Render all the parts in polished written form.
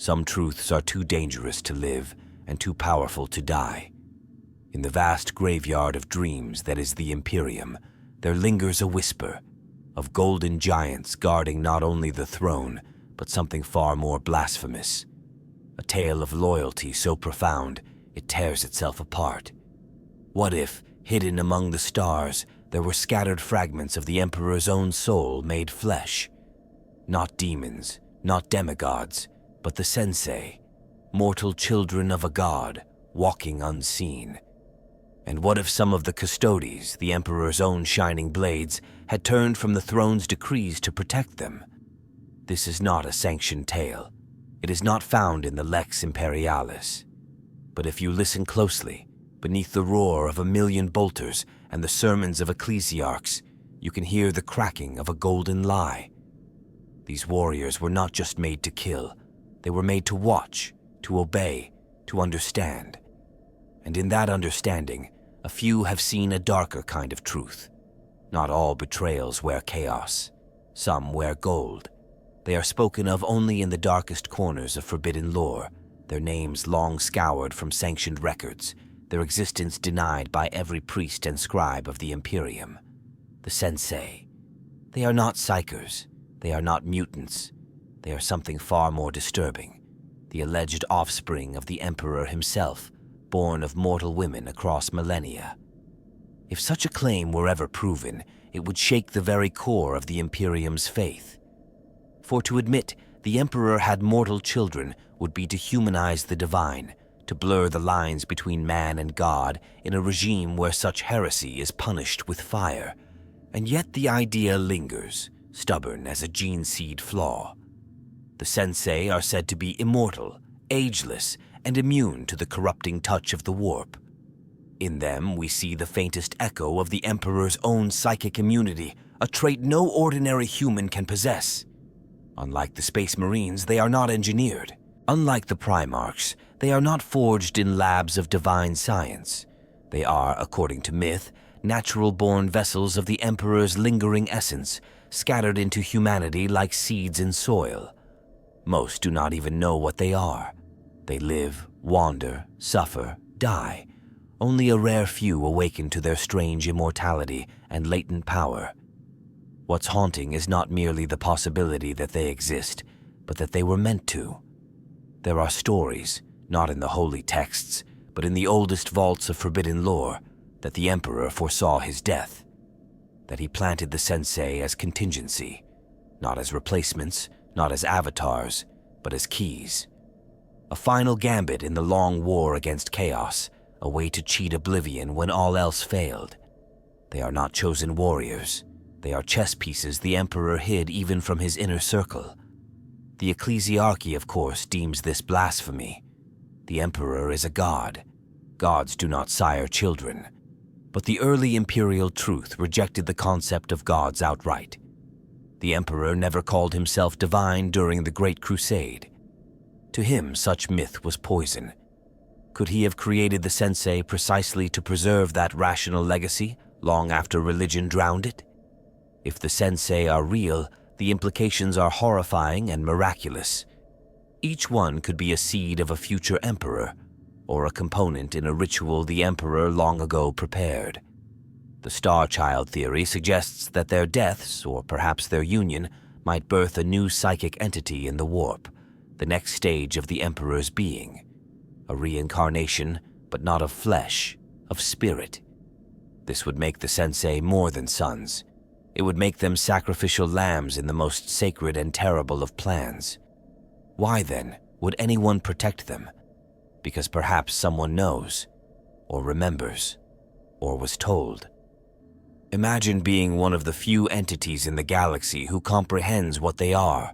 Some truths are too dangerous to live and too powerful to die. In the vast graveyard of dreams that is the Imperium, there lingers a whisper of golden giants guarding not only the throne, but something far more blasphemous. A tale of loyalty so profound, it tears itself apart. What if, hidden among the stars, there were scattered fragments of the Emperor's own soul made flesh? Not demons, not demigods, but the Sensei, mortal children of a god, walking unseen. And what if some of the Custodes, the Emperor's own shining blades, had turned from the throne's decrees to protect them? This is not a sanctioned tale. It is not found in the Lex Imperialis. But if you listen closely, beneath the roar of a million bolters and the sermons of ecclesiarchs, you can hear the cracking of a golden lie. These warriors were not just made to kill. They were made to watch, to obey, to understand. And in that understanding, a few have seen a darker kind of truth. Not all betrayals wear chaos. Some wear gold. They are spoken of only in the darkest corners of forbidden lore, their names long scoured from sanctioned records, their existence denied by every priest and scribe of the Imperium. The Sensei. They are not psychers. They are not mutants. They are something far more disturbing. The alleged offspring of the Emperor himself, born of mortal women across millennia. If such a claim were ever proven, it would shake the very core of the Imperium's faith. For to admit the Emperor had mortal children would be to humanize the divine, to blur the lines between man and God in a regime where such heresy is punished with fire. And yet the idea lingers, stubborn as a gene seed flaw. The Sensei are said to be immortal, ageless, and immune to the corrupting touch of the warp. In them, we see the faintest echo of the Emperor's own psychic immunity, a trait no ordinary human can possess. Unlike the Space Marines, they are not engineered. Unlike the Primarchs, they are not forged in labs of divine science. They are, according to myth, natural-born vessels of the Emperor's lingering essence, scattered into humanity like seeds in soil. Most do not even know what they are. They live, wander, suffer, die. Only a rare few awaken to their strange immortality and latent power. What's haunting is not merely the possibility that they exist, but that they were meant to. There are stories, not in the holy texts, but in the oldest vaults of forbidden lore, that the Emperor foresaw his death, that he planted the Sensei as contingency, not as replacements, not as avatars, but as keys. A final gambit in the long war against chaos, a way to cheat oblivion when all else failed. They are not chosen warriors. They are chess pieces the Emperor hid even from his inner circle. The ecclesiarchy, of course, deems this blasphemy. The Emperor is a god. Gods do not sire children. But the early imperial truth rejected the concept of gods outright. The Emperor never called himself divine during the Great Crusade. To him, such myth was poison. Could he have created the Sensei precisely to preserve that rational legacy long after religion drowned it? If the Sensei are real, the implications are horrifying and miraculous. Each one could be a seed of a future emperor, or a component in a ritual the Emperor long ago prepared. The Star Child theory suggests that their deaths, or perhaps their union, might birth a new psychic entity in the warp, the next stage of the Emperor's being. A reincarnation, but not of flesh, of spirit. This would make the Sensei more than sons. It would make them sacrificial lambs in the most sacred and terrible of plans. Why, then, would anyone protect them? Because perhaps someone knows, or remembers, or was told. Imagine being one of the few entities in the galaxy who comprehends what they are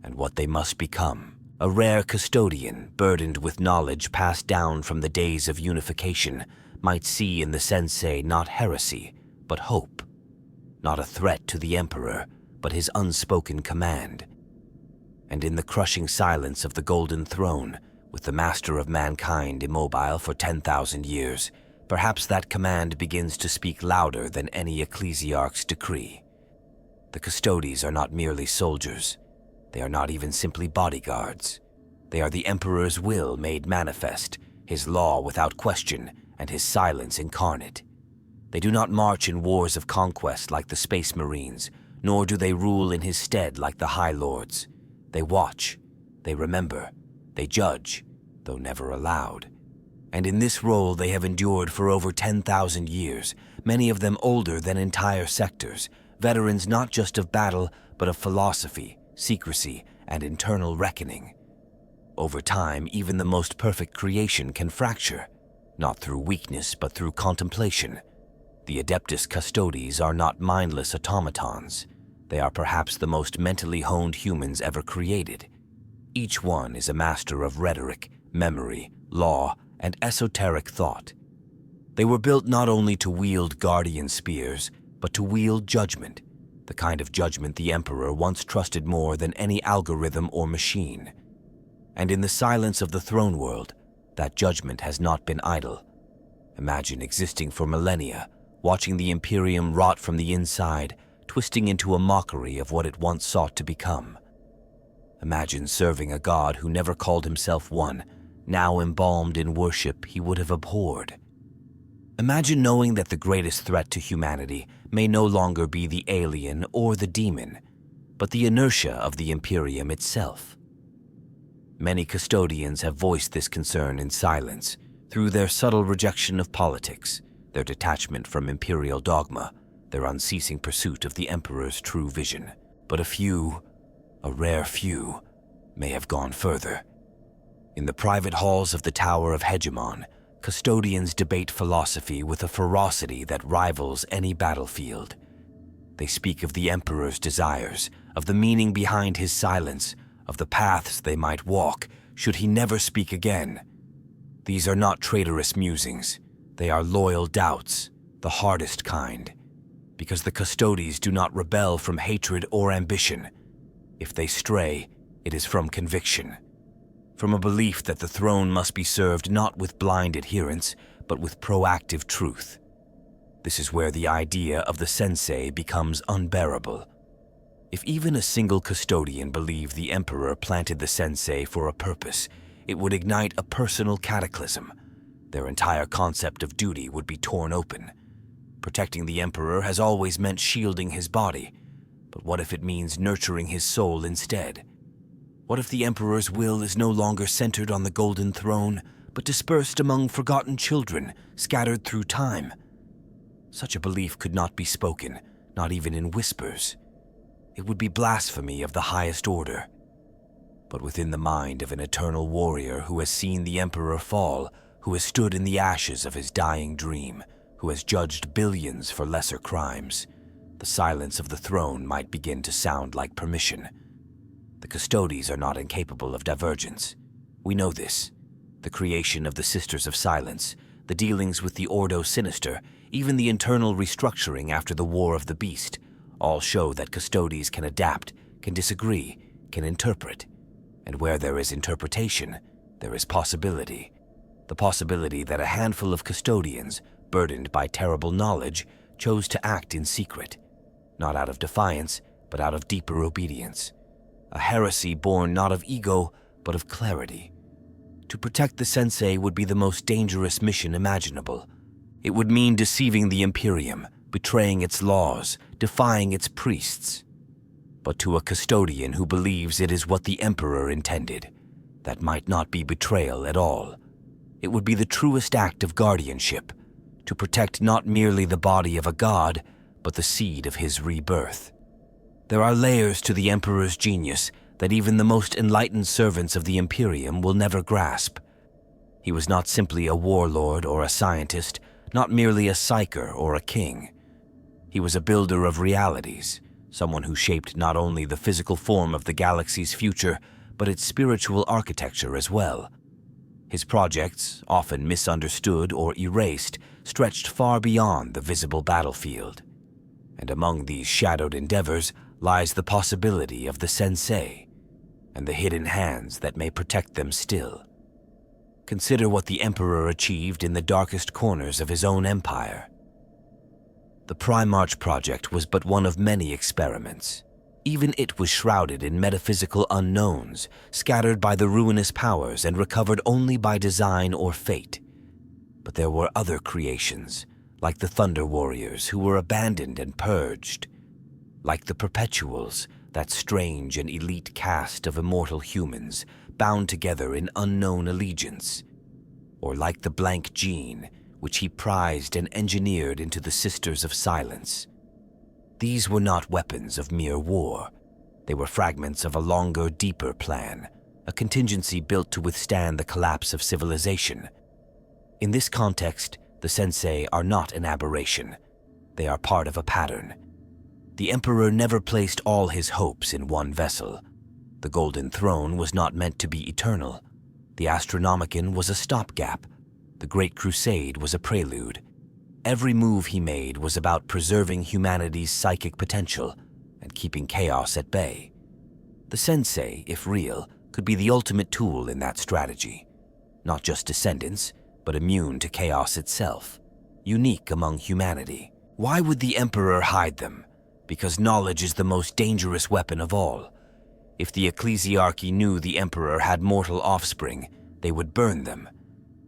and what they must become. A rare custodian, burdened with knowledge passed down from the days of unification, might see in the Sensei not heresy, but hope. Not a threat to the Emperor, but his unspoken command. And in the crushing silence of the Golden Throne, with the Master of Mankind immobile for 10,000 years, perhaps that command begins to speak louder than any ecclesiarch's decree. The Custodes are not merely soldiers. They are not even simply bodyguards. They are the Emperor's will made manifest, his law without question, and his silence incarnate. They do not march in wars of conquest like the Space Marines, nor do they rule in his stead like the High Lords. They watch, they remember, they judge, though never allowed. And in this role they have endured for over 10,000 years, many of them older than entire sectors, veterans not just of battle, but of philosophy, secrecy, and internal reckoning. Over time, even the most perfect creation can fracture, not through weakness, but through contemplation. The Adeptus Custodes are not mindless automatons. They are perhaps the most mentally honed humans ever created. Each one is a master of rhetoric, memory, law, and esoteric thought. They were built not only to wield guardian spears, but to wield judgment, the kind of judgment the Emperor once trusted more than any algorithm or machine. And in the silence of the throne world, that judgment has not been idle. Imagine existing for millennia, watching the Imperium rot from the inside, twisting into a mockery of what it once sought to become. Imagine serving a god who never called himself one, now embalmed in worship he would have abhorred. Imagine knowing that the greatest threat to humanity may no longer be the alien or the demon, but the inertia of the Imperium itself. Many custodians have voiced this concern in silence, through their subtle rejection of politics, their detachment from imperial dogma, their unceasing pursuit of the Emperor's true vision. But a few, a rare few, may have gone further. In the private halls of the Tower of Hegemon, custodians debate philosophy with a ferocity that rivals any battlefield. They speak of the Emperor's desires, of the meaning behind his silence, of the paths they might walk should he never speak again. These are not traitorous musings. They are loyal doubts, the hardest kind, because the Custodes do not rebel from hatred or ambition. If they stray, it is from conviction, from a belief that the throne must be served not with blind adherence, but with proactive truth. This is where the idea of the Sensei becomes unbearable. If even a single custodian believed the Emperor planted the Sensei for a purpose, it would ignite a personal cataclysm. Their entire concept of duty would be torn open. Protecting the Emperor has always meant shielding his body, but what if it means nurturing his soul instead? What if the Emperor's will is no longer centered on the Golden Throne, but dispersed among forgotten children, scattered through time? Such a belief could not be spoken, not even in whispers. It would be blasphemy of the highest order. But within the mind of an eternal warrior who has seen the Emperor fall, who has stood in the ashes of his dying dream, who has judged billions for lesser crimes, the silence of the throne might begin to sound like permission. The Custodes are not incapable of divergence. We know this. The creation of the Sisters of Silence, the dealings with the Ordo Sinister, even the internal restructuring after the War of the Beast, all show that Custodes can adapt, can disagree, can interpret. And where there is interpretation, there is possibility. The possibility that a handful of custodians, burdened by terrible knowledge, chose to act in secret, not out of defiance, but out of deeper obedience. A heresy born not of ego, but of clarity. To protect the Sensei would be the most dangerous mission imaginable. It would mean deceiving the Imperium, betraying its laws, defying its priests. But to a custodian who believes it is what the Emperor intended, that might not be betrayal at all. It would be the truest act of guardianship, to protect not merely the body of a god, but the seed of his rebirth. There are layers to the Emperor's genius that even the most enlightened servants of the Imperium will never grasp. He was not simply a warlord or a scientist, not merely a psyker or a king. He was a builder of realities, someone who shaped not only the physical form of the galaxy's future, but its spiritual architecture as well. His projects, often misunderstood or erased, stretched far beyond the visible battlefield. And among these shadowed endeavors lies the possibility of the Sensei, and the hidden hands that may protect them still. Consider what the Emperor achieved in the darkest corners of his own empire. The Primarch project was but one of many experiments. Even it was shrouded in metaphysical unknowns, scattered by the ruinous powers and recovered only by design or fate. But there were other creations, like the Thunder Warriors, who were abandoned and purged. Like the Perpetuals, that strange and elite caste of immortal humans, bound together in unknown allegiance. Or like the blank gene, which he prized and engineered into the Sisters of Silence. These were not weapons of mere war. They were fragments of a longer, deeper plan, a contingency built to withstand the collapse of civilization. In this context, the Sensei are not an aberration. They are part of a pattern. The Emperor never placed all his hopes in one vessel. The Golden Throne was not meant to be eternal. The Astronomicon was a stopgap. The Great Crusade was a prelude. Every move he made was about preserving humanity's psychic potential and keeping chaos at bay. The Sensei, if real, could be the ultimate tool in that strategy. Not just descendants, but immune to chaos itself, unique among humanity. Why would the Emperor hide them? Because knowledge is the most dangerous weapon of all. If the ecclesiarchy knew the Emperor had mortal offspring, they would burn them.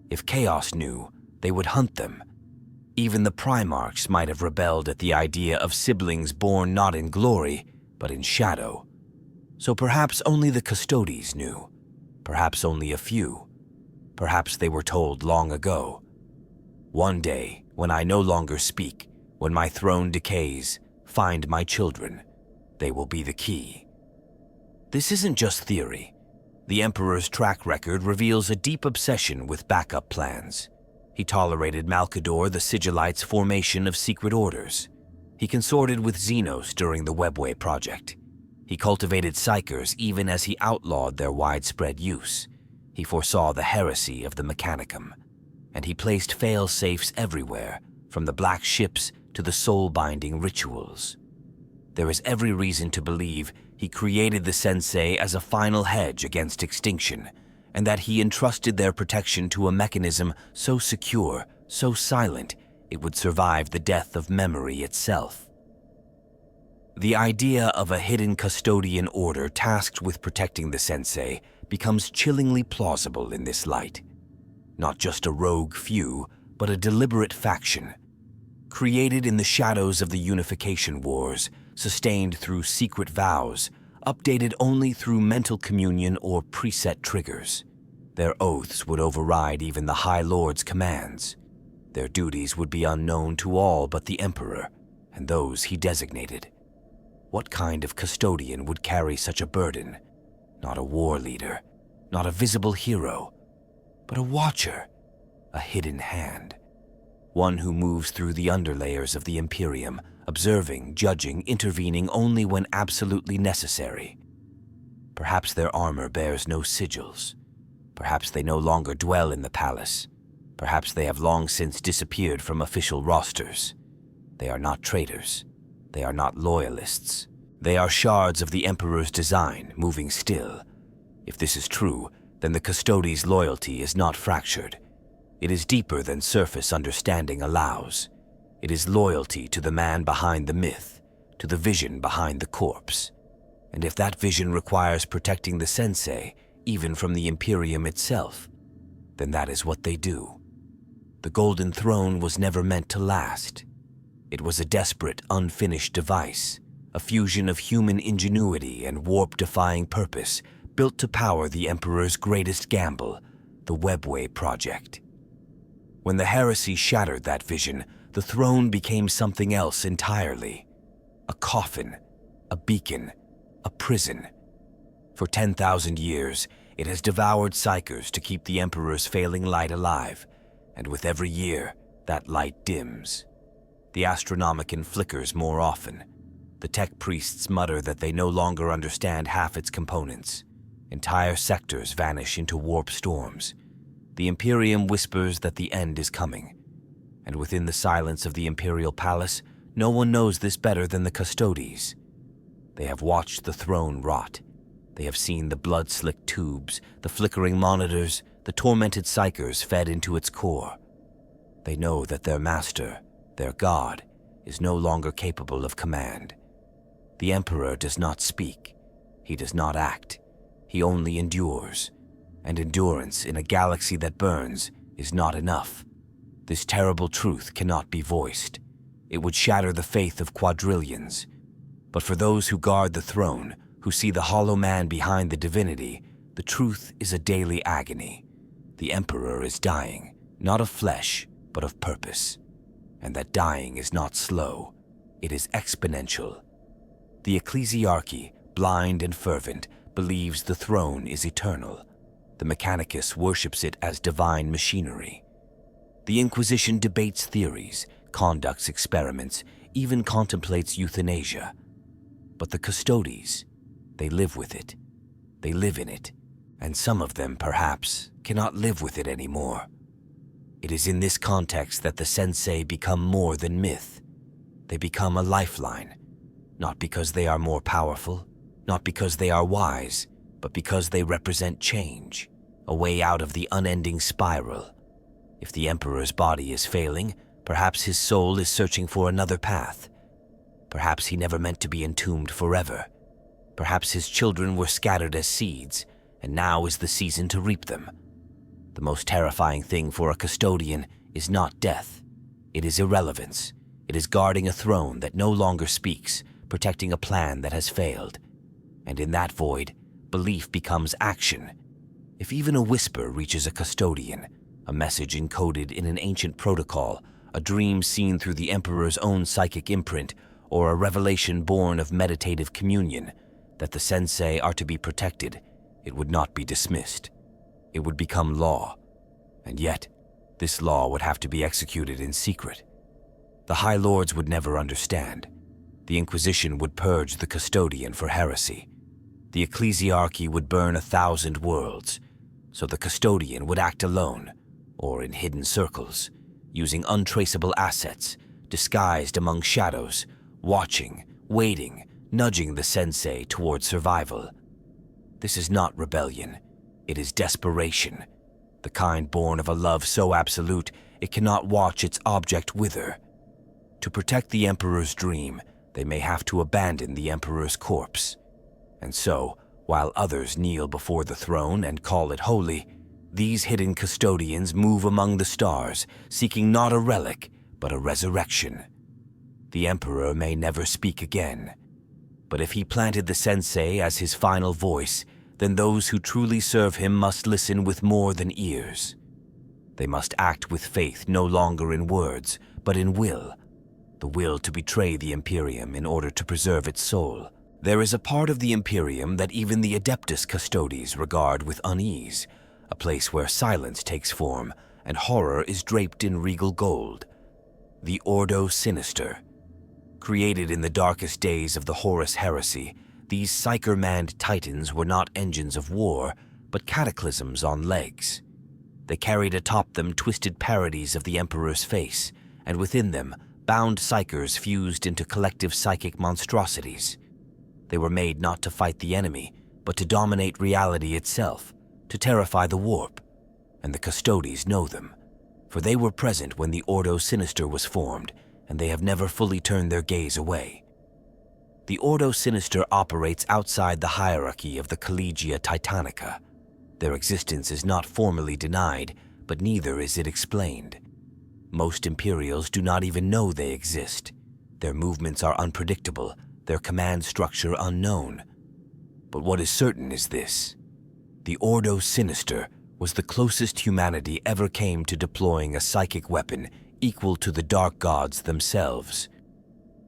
If chaos knew, they would hunt them. Even the Primarchs might have rebelled at the idea of siblings born not in glory, but in shadow. So perhaps only the Custodes knew. Perhaps only a few. Perhaps they were told long ago. One day, when I no longer speak, when my throne decays, find my children. They will be the key. This isn't just theory. The Emperor's track record reveals a deep obsession with backup plans. He tolerated Malcador the Sigillite's formation of secret orders. He consorted with Xenos during the Webway project. He cultivated Psychers even as he outlawed their widespread use. He foresaw the heresy of the Mechanicum. And he placed fail-safes everywhere, from the black ships to the soul-binding rituals. There is every reason to believe he created the Sensei as a final hedge against extinction, and that he entrusted their protection to a mechanism so secure, so silent, it would survive the death of memory itself. The idea of a hidden custodian order tasked with protecting the Sensei becomes chillingly plausible in this light. Not just a rogue few, but a deliberate faction. Created in the shadows of the Unification Wars, sustained through secret vows, updated only through mental communion or preset triggers. Their oaths would override even the High Lord's commands. Their duties would be unknown to all but the Emperor and those he designated. What kind of custodian would carry such a burden? Not a war leader, not a visible hero, but a watcher, a hidden hand. One who moves through the underlayers of the Imperium, observing, judging, intervening only when absolutely necessary. Perhaps their armor bears no sigils. Perhaps they no longer dwell in the palace. Perhaps they have long since disappeared from official rosters. They are not traitors. They are not loyalists. They are shards of the Emperor's design, moving still. If this is true, then the Custodes' loyalty is not fractured. It is deeper than surface understanding allows. It is loyalty to the man behind the myth, to the vision behind the corpse. And if that vision requires protecting the Sensei, even from the Imperium itself, then that is what they do. The Golden Throne was never meant to last. It was a desperate, unfinished device, a fusion of human ingenuity and warp-defying purpose, built to power the Emperor's greatest gamble, the Webway project. When the Heresy shattered that vision, the throne became something else entirely. A coffin, a beacon, a prison. For 10,000 years, it has devoured Psychers to keep the Emperor's failing light alive, and with every year, that light dims. The Astronomicon flickers more often. The tech priests mutter that they no longer understand half its components. Entire sectors vanish into warp storms. The Imperium whispers that the end is coming. And within the silence of the Imperial Palace, no one knows this better than the Custodes. They have watched the throne rot. They have seen the blood-slicked tubes, the flickering monitors, the tormented Psychers fed into its core. They know that their master, their god, is no longer capable of command. The Emperor does not speak. He does not act. He only endures. And endurance in a galaxy that burns is not enough. This terrible truth cannot be voiced. It would shatter the faith of quadrillions. But for those who guard the throne, who see the hollow man behind the divinity, the truth is a daily agony. The Emperor is dying, not of flesh, but of purpose. And that dying is not slow. It is exponential. The ecclesiarchy, blind and fervent, believes the throne is eternal. The Mechanicus worships it as divine machinery. The Inquisition debates theories, conducts experiments, even contemplates euthanasia. But the Custodes, they live with it. They live in it, and some of them, perhaps, cannot live with it anymore. It is in this context that the Sensei become more than myth. They become a lifeline, not because they are more powerful, not because they are wise, but because they represent change, a way out of the unending spiral. If the Emperor's body is failing, perhaps his soul is searching for another path. Perhaps he never meant to be entombed forever. Perhaps his children were scattered as seeds, and now is the season to reap them. The most terrifying thing for a custodian is not death. It is irrelevance. It is guarding a throne that no longer speaks, protecting a plan that has failed. And in that void, belief becomes action. If even a whisper reaches a custodian, a message encoded in an ancient protocol, a dream seen through the Emperor's own psychic imprint, or a revelation born of meditative communion, that the Sensei are to be protected, it would not be dismissed. It would become law. And yet, this law would have to be executed in secret. The High Lords would never understand. The Inquisition would purge the custodian for heresy. The ecclesiarchy would burn 1,000 worlds, so the custodian would act alone, or in hidden circles, using untraceable assets, disguised among shadows, watching, waiting, nudging the Sensei toward survival. This is not rebellion. It is desperation, the kind born of a love so absolute it cannot watch its object wither. To protect the Emperor's dream, they may have to abandon the Emperor's corpse. And so, while others kneel before the throne and call it holy, these hidden custodians move among the stars, seeking not a relic, but a resurrection. The Emperor may never speak again. But if he planted the Sensei as his final voice, then those who truly serve him must listen with more than ears. They must act with faith no longer in words, but in will. The will to betray the Imperium in order to preserve its soul. There is a part of the Imperium that even the Adeptus Custodes regard with unease, a place where silence takes form and horror is draped in regal gold. The Ordo Sinister. Created in the darkest days of the Horus Heresy, these psycher-manned titans were not engines of war, but cataclysms on legs. They carried atop them twisted parodies of the Emperor's face, and within them, bound psychers fused into collective psychic monstrosities. They were made not to fight the enemy, but to dominate reality itself, to terrify the warp. And the Custodes know them, for they were present when the Ordo Sinister was formed, and they have never fully turned their gaze away. The Ordo Sinister operates outside the hierarchy of the Collegia Titanica. Their existence is not formally denied, but neither is it explained. Most Imperials do not even know they exist. Their movements are unpredictable, their command structure unknown. But what is certain is this: the Ordo Sinister was the closest humanity ever came to deploying a psychic weapon equal to the Dark Gods themselves.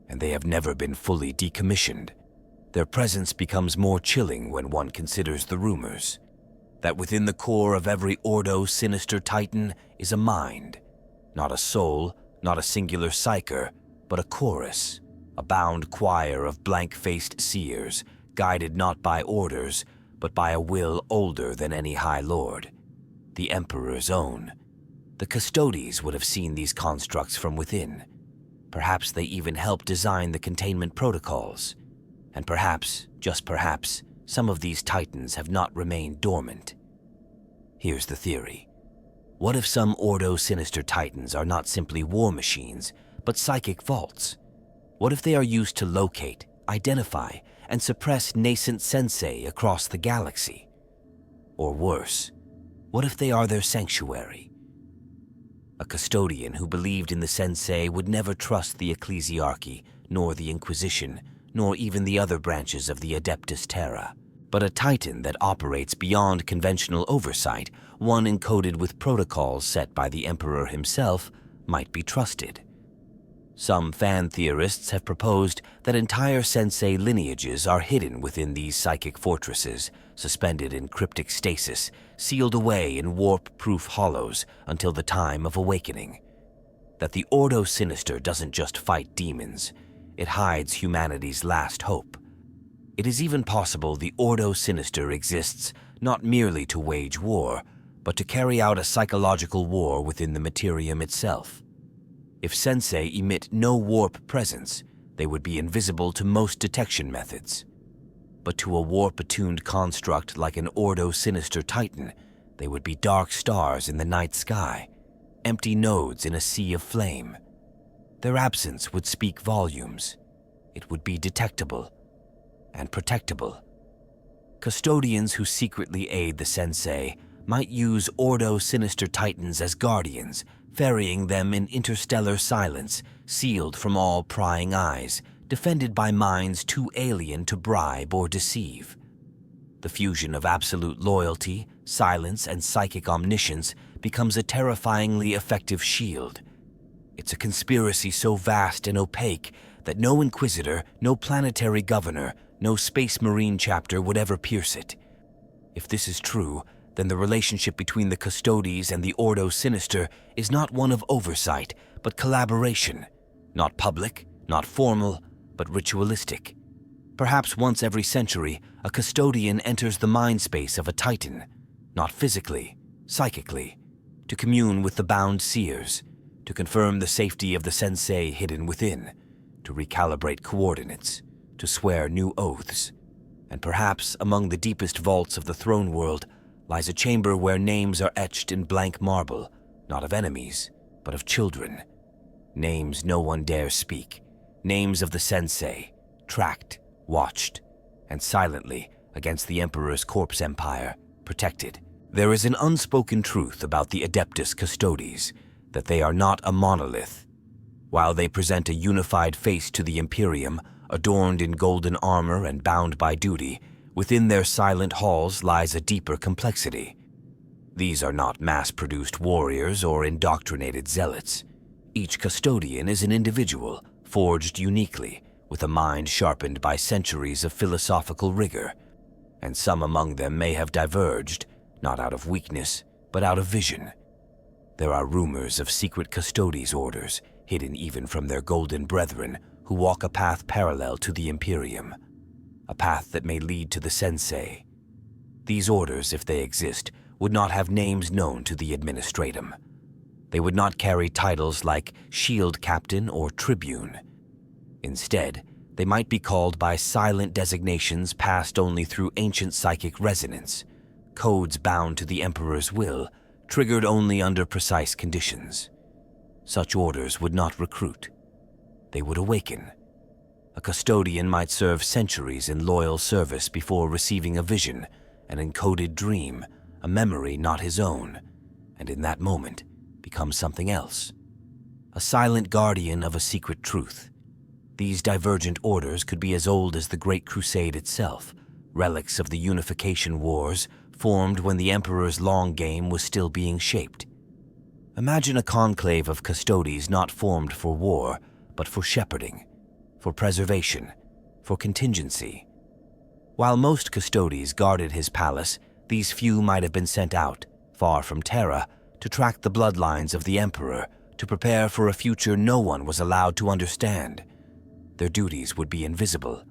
And they have never been fully decommissioned. Their presence becomes more chilling when one considers the rumors that within the core of every Ordo Sinister Titan is a mind, not a soul, not a singular psyker, but a chorus, a bound choir of blank-faced seers, guided not by orders, but by a will older than any High Lord, the Emperor's own. The Custodes would have seen these constructs from within. Perhaps they even helped design the containment protocols. And perhaps, just perhaps, some of these titans have not remained dormant. Here's the theory. What if some Ordo Sinister titans are not simply war machines, but psychic vaults? What if they are used to locate, identify, and suppress nascent Sensei across the galaxy? Or worse, what if they are their sanctuary? A custodian who believed in the Sensei would never trust the Ecclesiarchy, nor the Inquisition, nor even the other branches of the Adeptus Terra. But a Titan that operates beyond conventional oversight, one encoded with protocols set by the Emperor himself, might be trusted. Some fan theorists have proposed that entire Sensei lineages are hidden within these psychic fortresses, suspended in cryptic stasis, sealed away in warp-proof hollows until the time of awakening. That the Ordo Sinister doesn't just fight demons, it hides humanity's last hope. It is even possible the Ordo Sinister exists not merely to wage war, but to carry out a psychological war within the materium itself. If Sensei emit no warp presence, they would be invisible to most detection methods. But to a warp-attuned construct like an Ordo Sinister Titan, they would be dark stars in the night sky, empty nodes in a sea of flame. Their absence would speak volumes. It would be detectable and protectable. Custodians who secretly aid the Sensei might use Ordo Sinister Titans as guardians, ferrying them in interstellar silence, sealed from all prying eyes, defended by minds too alien to bribe or deceive. The fusion of absolute loyalty, silence, and psychic omniscience becomes a terrifyingly effective shield. It's a conspiracy so vast and opaque that no inquisitor, no planetary governor, no space marine chapter would ever pierce it. If this is true, then the relationship between the Custodes and the Ordo Sinister is not one of oversight, but collaboration. Not public, not formal, but ritualistic. Perhaps once every century, a custodian enters the mind space of a Titan, not physically, psychically, to commune with the bound seers, to confirm the safety of the Sensei hidden within, to recalibrate coordinates, to swear new oaths. And perhaps among the deepest vaults of the throne world lies a chamber where names are etched in blank marble, not of enemies, but of children. Names no one dares speak, names of the Sensei, tracked, watched, and silently, against the Emperor's corpse empire, protected. There is an unspoken truth about the Adeptus Custodes, that they are not a monolith. While they present a unified face to the Imperium, adorned in golden armor and bound by duty, within their silent halls lies a deeper complexity. These are not mass-produced warriors or indoctrinated zealots. Each custodian is an individual, forged uniquely, with a mind sharpened by centuries of philosophical rigor. And some among them may have diverged, not out of weakness, but out of vision. There are rumors of secret Custodes orders, hidden even from their golden brethren, who walk a path parallel to the Imperium. A path that may lead to the Sensei. These orders, if they exist, would not have names known to the Administratum. They would not carry titles like Shield Captain or Tribune. Instead, they might be called by silent designations passed only through ancient psychic resonance, codes bound to the Emperor's will, triggered only under precise conditions. Such orders would not recruit. They would awaken. A custodian might serve centuries in loyal service before receiving a vision, an encoded dream, a memory not his own, and in that moment become something else. A silent guardian of a secret truth. These divergent orders could be as old as the Great Crusade itself, relics of the Unification Wars formed when the Emperor's long game was still being shaped. Imagine a conclave of Custodes not formed for war, but for shepherding, for preservation, for contingency. While most Custodes guarded his palace, these few might have been sent out, far from Terra, to track the bloodlines of the Emperor, to prepare for a future no one was allowed to understand. Their duties would be invisible.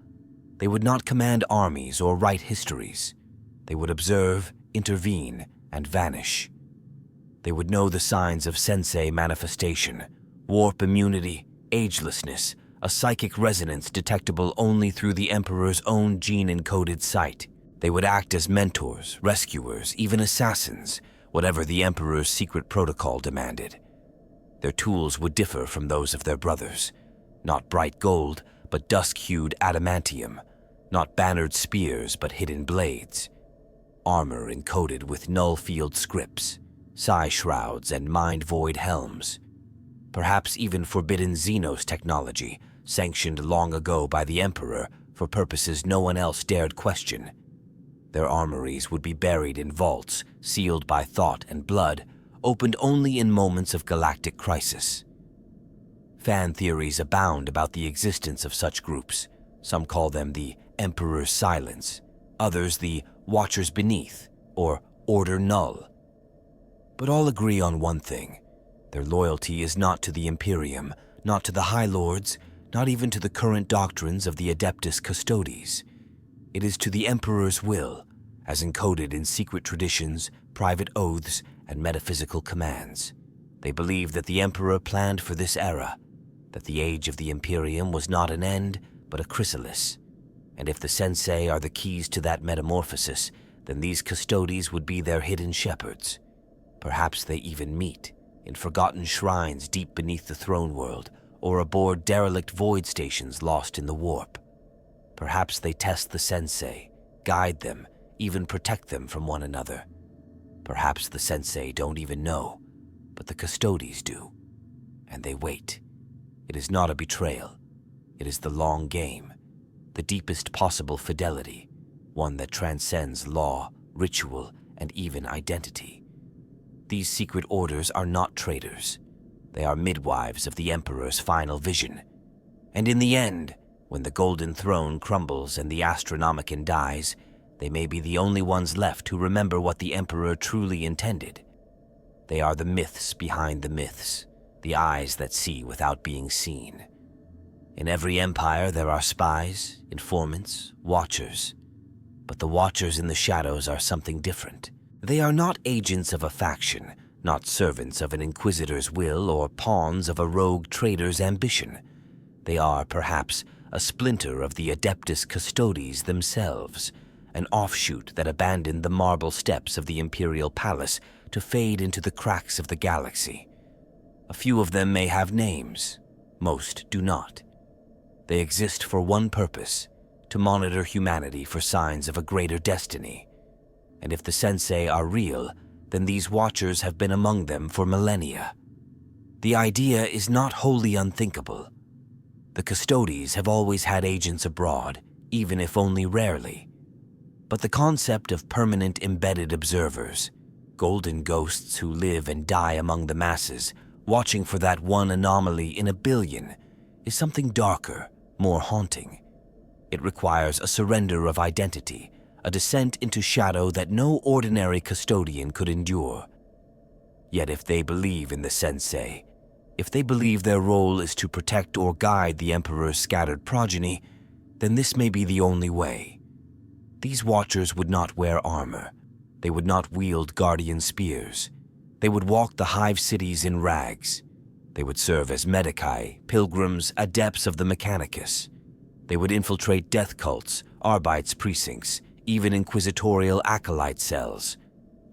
They would not command armies or write histories. They would observe, intervene, and vanish. They would know the signs of Sensei manifestation, warp immunity, agelessness, a psychic resonance detectable only through the Emperor's own gene-encoded sight. They would act as mentors, rescuers, even assassins, whatever the Emperor's secret protocol demanded. Their tools would differ from those of their brothers. Not bright gold, but dusk-hued adamantium, not bannered spears but hidden blades, armor encoded with null-field scripts, psi shrouds, and mind-void helms, perhaps even forbidden Xenos technology sanctioned long ago by the Emperor for purposes no one else dared question. Their armories would be buried in vaults, sealed by thought and blood, opened only in moments of galactic crisis. Fan theories abound about the existence of such groups. Some call them the Emperor's Silence, others the Watchers Beneath, or Order Null. But all agree on one thing. Their loyalty is not to the Imperium, not to the High Lords, not even to the current doctrines of the Adeptus Custodes. It is to the Emperor's will, as encoded in secret traditions, private oaths, and metaphysical commands. They believe that the Emperor planned for this era, that the age of the Imperium was not an end, but a chrysalis. And if the Sensei are the keys to that metamorphosis, then these Custodes would be their hidden shepherds. Perhaps they even meet in forgotten shrines deep beneath the throne world, or aboard derelict void stations lost in the warp. Perhaps they test the Sensei, guide them, even protect them from one another. Perhaps the Sensei don't even know, but the Custodes do. And they wait. It is not a betrayal. It is the long game, the deepest possible fidelity, one that transcends law, ritual, and even identity. These secret orders are not traitors. They are midwives of the Emperor's final vision. And in the end, when the Golden Throne crumbles and the Astronomicon dies, they may be the only ones left who remember what the Emperor truly intended. They are the myths behind the myths, the eyes that see without being seen. In every empire there are spies, informants, watchers. But the watchers in the shadows are something different. They are not agents of a faction, not servants of an inquisitor's will or pawns of a rogue trader's ambition. They are, perhaps, a splinter of the Adeptus Custodes themselves, an offshoot that abandoned the marble steps of the Imperial Palace to fade into the cracks of the galaxy. A few of them may have names, most do not. They exist for one purpose, to monitor humanity for signs of a greater destiny. And if the Sensei are real, then these watchers have been among them for millennia. The idea is not wholly unthinkable. The Custodes have always had agents abroad, even if only rarely. But the concept of permanent embedded observers, golden ghosts who live and die among the masses, watching for that one anomaly in a billion, is something darker, more haunting. It requires a surrender of identity, a descent into shadow that no ordinary custodian could endure. Yet if they believe in the Sensei, if they believe their role is to protect or guide the Emperor's scattered progeny, then this may be the only way. These watchers would not wear armor. They would not wield guardian spears. They would walk the hive cities in rags. They would serve as medici, pilgrims, adepts of the Mechanicus. They would infiltrate death cults, Arbites precincts, even inquisitorial acolyte cells,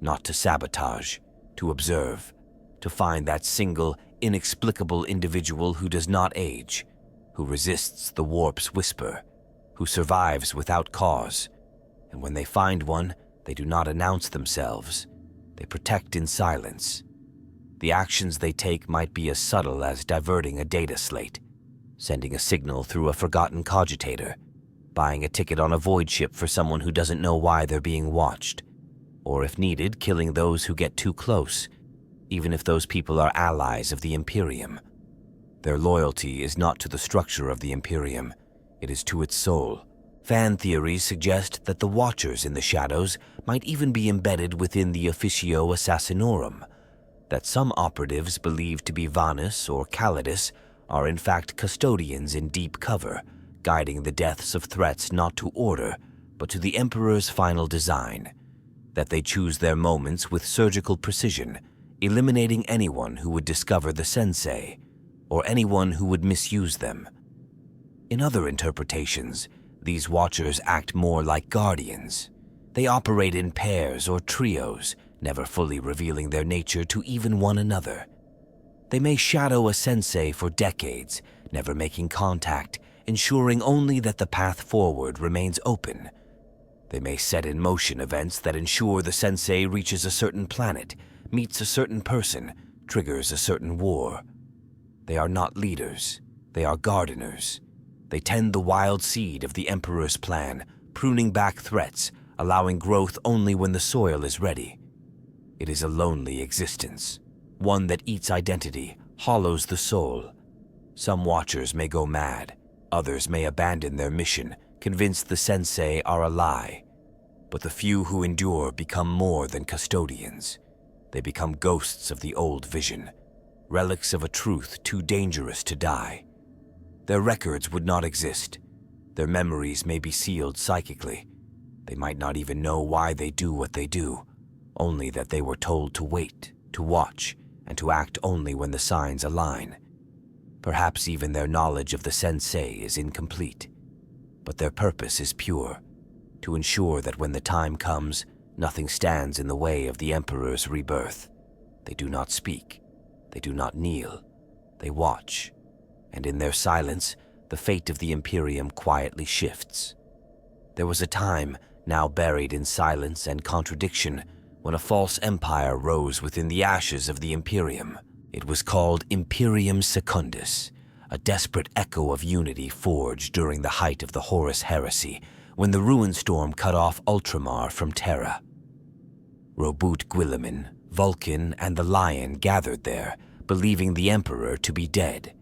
not to sabotage, to observe, to find that single, inexplicable individual who does not age, who resists the warp's whisper, who survives without cause. And when they find one, they do not announce themselves. They protect in silence. The actions they take might be as subtle as diverting a data slate, sending a signal through a forgotten cogitator, buying a ticket on a void ship for someone who doesn't know why they're being watched, or if needed, killing those who get too close, even if those people are allies of the Imperium. Their loyalty is not to the structure of the Imperium, it is to its soul. Fan theories suggest that the Watchers in the shadows might even be embedded within the Officio Assassinorum, that some operatives believed to be Vanus or Calidus are in fact custodians in deep cover, guiding the deaths of threats not to order, but to the Emperor's final design, that they choose their moments with surgical precision, eliminating anyone who would discover the Sensei, or anyone who would misuse them. In other interpretations, these watchers act more like guardians. They operate in pairs or trios, never fully revealing their nature to even one another. They may shadow a Sensei for decades, never making contact, ensuring only that the path forward remains open. They may set in motion events that ensure the Sensei reaches a certain planet, meets a certain person, triggers a certain war. They are not leaders, they are gardeners. They tend the wild seed of the Emperor's plan, pruning back threats, allowing growth only when the soil is ready. It is a lonely existence, one that eats identity, hollows the soul. Some watchers may go mad, others may abandon their mission, convinced the Sensei are a lie. But the few who endure become more than custodians. They become ghosts of the old vision, relics of a truth too dangerous to die. Their records would not exist. Their memories may be sealed psychically. They might not even know why they do what they do, only that they were told to wait, to watch, and to act only when the signs align. Perhaps even their knowledge of the Sensei is incomplete, but their purpose is pure, to ensure that when the time comes, nothing stands in the way of the Emperor's rebirth. They do not speak, they do not kneel, they watch, and in their silence, the fate of the Imperium quietly shifts. There was a time, now buried in silence and contradiction, when a false empire rose within the ashes of the Imperium. It was called Imperium Secundus, a desperate echo of unity forged during the height of the Horus Heresy, when the ruin storm cut off Ultramar from Terra. Robut Guilliman, Vulcan, and the Lion gathered there, believing the Emperor to be dead.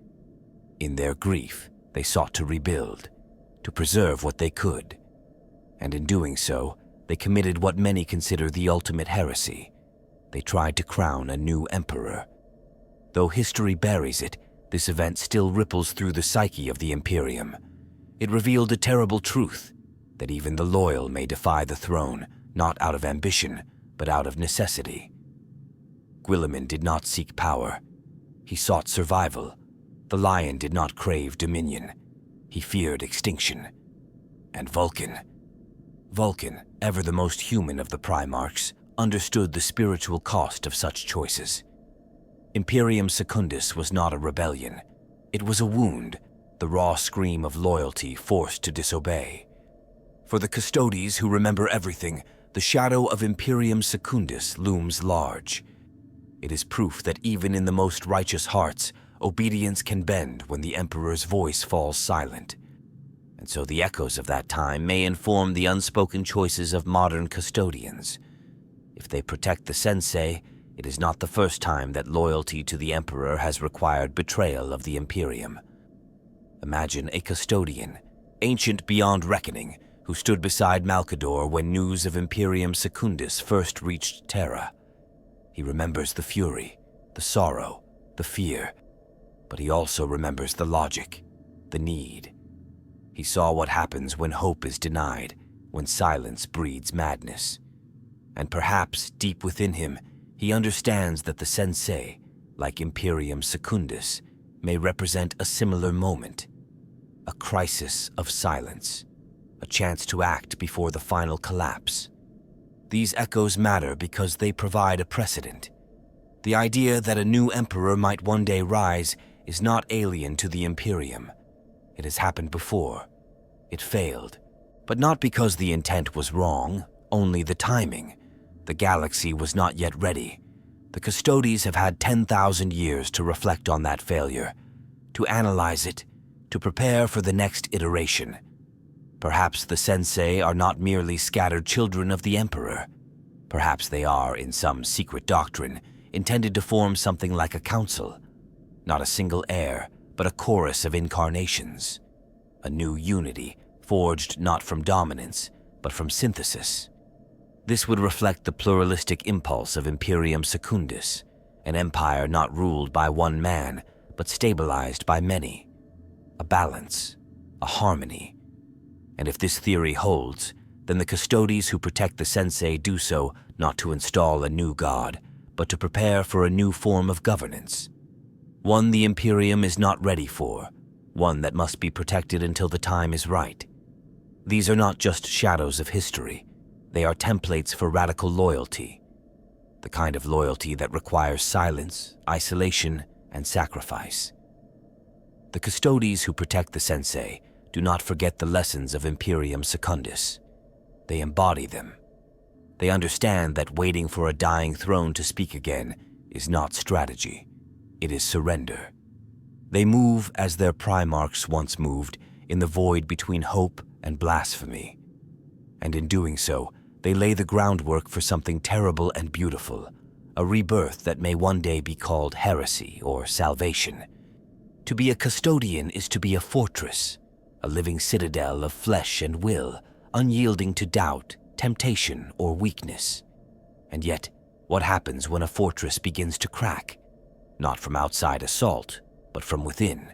In their grief, they sought to rebuild, to preserve what they could. And in doing so, they committed what many consider the ultimate heresy. They tried to crown a new emperor. Though history buries it, this event still ripples through the psyche of the Imperium. It revealed a terrible truth, that even the loyal may defy the throne, not out of ambition, but out of necessity. Guilliman did not seek power. He sought survival. The Lion did not crave dominion. He feared extinction. And Vulcan, ever the most human of the Primarchs, understood the spiritual cost of such choices. Imperium Secundus was not a rebellion. It was a wound, the raw scream of loyalty forced to disobey. For the Custodes who remember everything, the shadow of Imperium Secundus looms large. It is proof that even in the most righteous hearts, obedience can bend when the Emperor's voice falls silent. And so the echoes of that time may inform the unspoken choices of modern custodians. If they protect the Sensei, it is not the first time that loyalty to the Emperor has required betrayal of the Imperium. Imagine a custodian, ancient beyond reckoning, who stood beside Malcador when news of Imperium Secundus first reached Terra. He remembers the fury, the sorrow, the fear, but he also remembers the logic, the need. He saw what happens when hope is denied, when silence breeds madness. And perhaps, deep within him, he understands that the Sensei, like Imperium Secundus, may represent a similar moment, a crisis of silence, a chance to act before the final collapse. These echoes matter because they provide a precedent. The idea that a new emperor might one day rise is not alien to the Imperium. It has happened before. It failed, but not because the intent was wrong, only the timing. The galaxy was not yet ready. The Custodes have had 10,000 years to reflect on that failure, to analyze it, to prepare for the next iteration. Perhaps the Sensei are not merely scattered children of the Emperor. Perhaps they are, in some secret doctrine, intended to form something like a council. Not a single heir, but a chorus of incarnations. A new unity, forged not from dominance, but from synthesis. This would reflect the pluralistic impulse of Imperium Secundus, an empire not ruled by one man, but stabilized by many. A balance, a harmony. And if this theory holds, then the Custodes who protect the Sensei do so not to install a new god, but to prepare for a new form of governance. One the Imperium is not ready for, one that must be protected until the time is right. These are not just shadows of history. They are templates for radical loyalty, the kind of loyalty that requires silence, isolation, and sacrifice. The Custodes who protect the Sensei do not forget the lessons of Imperium Secundus. They embody them. They understand that waiting for a dying throne to speak again is not strategy. It is surrender. They move as their primarchs once moved, in the void between hope and blasphemy. And in doing so, they lay the groundwork for something terrible and beautiful, a rebirth that may one day be called heresy or salvation. To be a custodian is to be a fortress, a living citadel of flesh and will, unyielding to doubt, temptation, or weakness. And yet, what happens when a fortress begins to crack? Not from outside assault, but from within.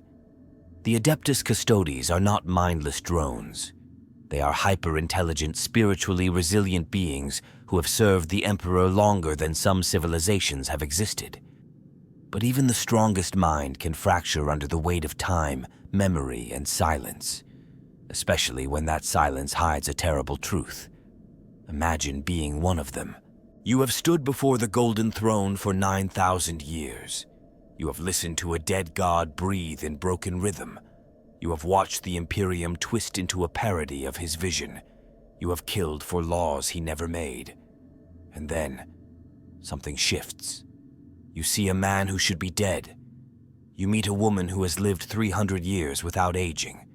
The Adeptus Custodes are not mindless drones. They are hyper-intelligent, spiritually resilient beings who have served the Emperor longer than some civilizations have existed. But even the strongest mind can fracture under the weight of time, memory, and silence, especially when that silence hides a terrible truth. Imagine being one of them. You have stood before the Golden Throne for 9,000 years. You have listened to a dead god breathe in broken rhythm. You have watched the Imperium twist into a parody of his vision. You have killed for laws he never made. And then, something shifts. You see a man who should be dead. You meet a woman who has lived 300 years without aging.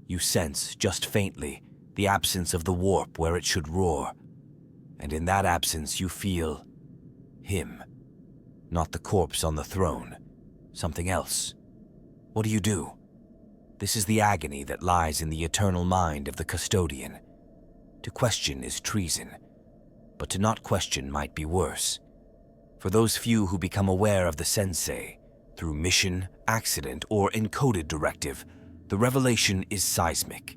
You sense, just faintly, the absence of the warp where it should roar. And in that absence you feel him. Not the corpse on the throne. Something else. What do you do? This is the agony that lies in the eternal mind of the custodian. To question is treason, but to not question might be worse. For those few who become aware of the Sensei, through mission, accident, or encoded directive, the revelation is seismic.